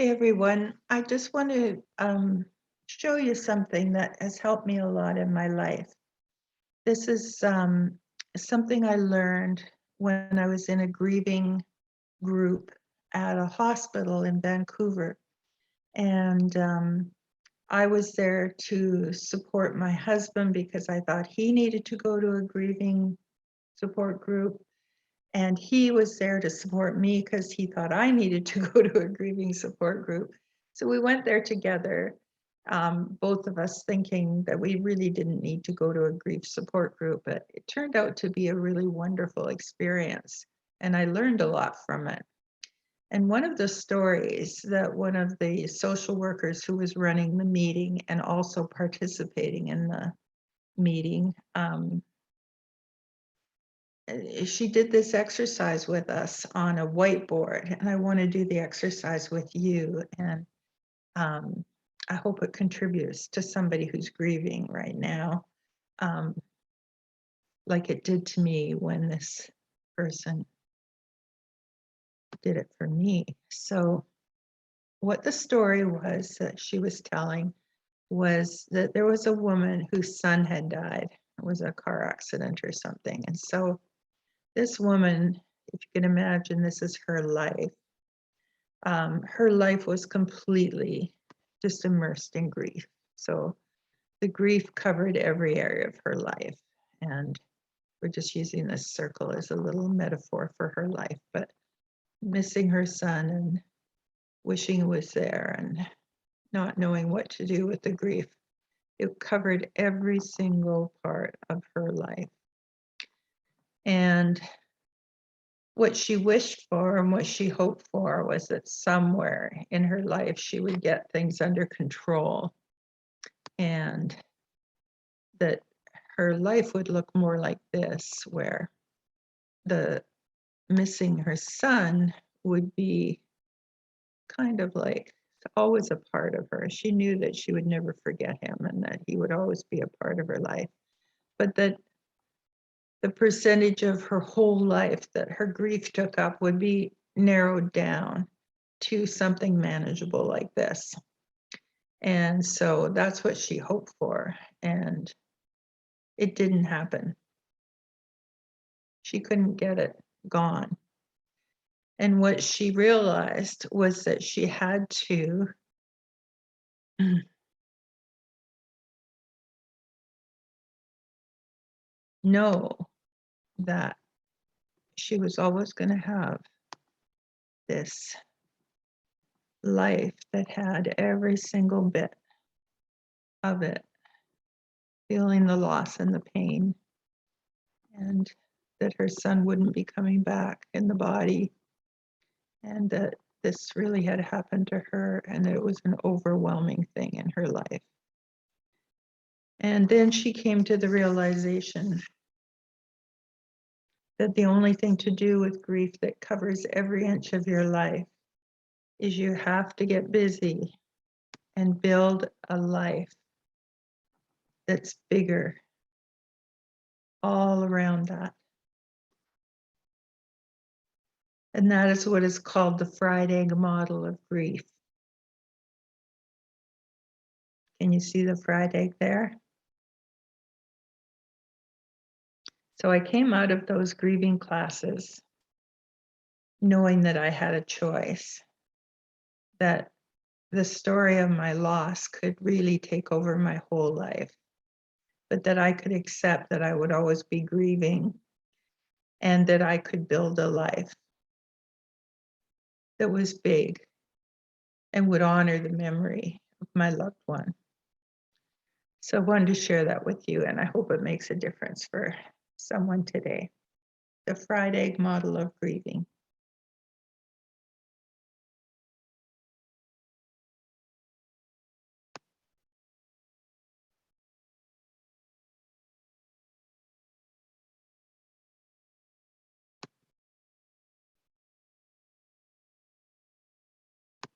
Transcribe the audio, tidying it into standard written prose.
Hey everyone, I just want to show you something that has helped me a lot in my life. This is something I learned when I was in a grieving group at a hospital in Vancouver. And I was there to support my husband because I thought he needed to go to a grieving support group. And he was there to support me because he thought I needed to go to a grieving support group. So we went there together, both of us thinking that we really didn't need to go to a grief support group, but it turned out to be a really wonderful experience. And I learned a lot from it. And one of the stories that one of the social workers who was running the meeting and also participating in the meeting, she did this exercise with us on a whiteboard, and I want to do the exercise with you. And I hope it contributes to somebody who's grieving right now, like it did to me when this person did it for me. So what the story was that she was telling was that there was a woman whose son had died. It was a car accident or something. And so this woman, if you can imagine, this is her life. Her life was completely just immersed in grief. So the grief covered every area of her life. And we're just using this circle as a little metaphor for her life, but missing her son and wishing he was there and not knowing what to do with the grief. It covered every single part of her life. And what she wished for and what she hoped for was that somewhere in her life she would get things under control and that her life would look more like this, where the missing her son would be kind of like always a part of her. She knew that she would never forget him and that he would always be a part of her life, but that the percentage of her whole life that her grief took up would be narrowed down to something manageable like this. And so that's what she hoped for, and it didn't happen. She couldn't get it gone. And what she realized was that she had to know that she was always going to have this life that had every single bit of it, feeling the loss and the pain, and that her son wouldn't be coming back in the body, and that this really had happened to her, and that it was an overwhelming thing in her life. And then she came to the realization that the only thing to do with grief that covers every inch of your life is you have to get busy and build a life that's bigger all around that. And that is what is called the fried egg model of grief. Can you see the fried egg there? So I came out of those grieving classes knowing that I had a choice, that the story of my loss could really take over my whole life, but that I could accept that I would always be grieving and that I could build a life that was big and would honor the memory of my loved one. So I wanted to share that with you, and I hope it makes a difference for someone today. The fried egg model of grieving.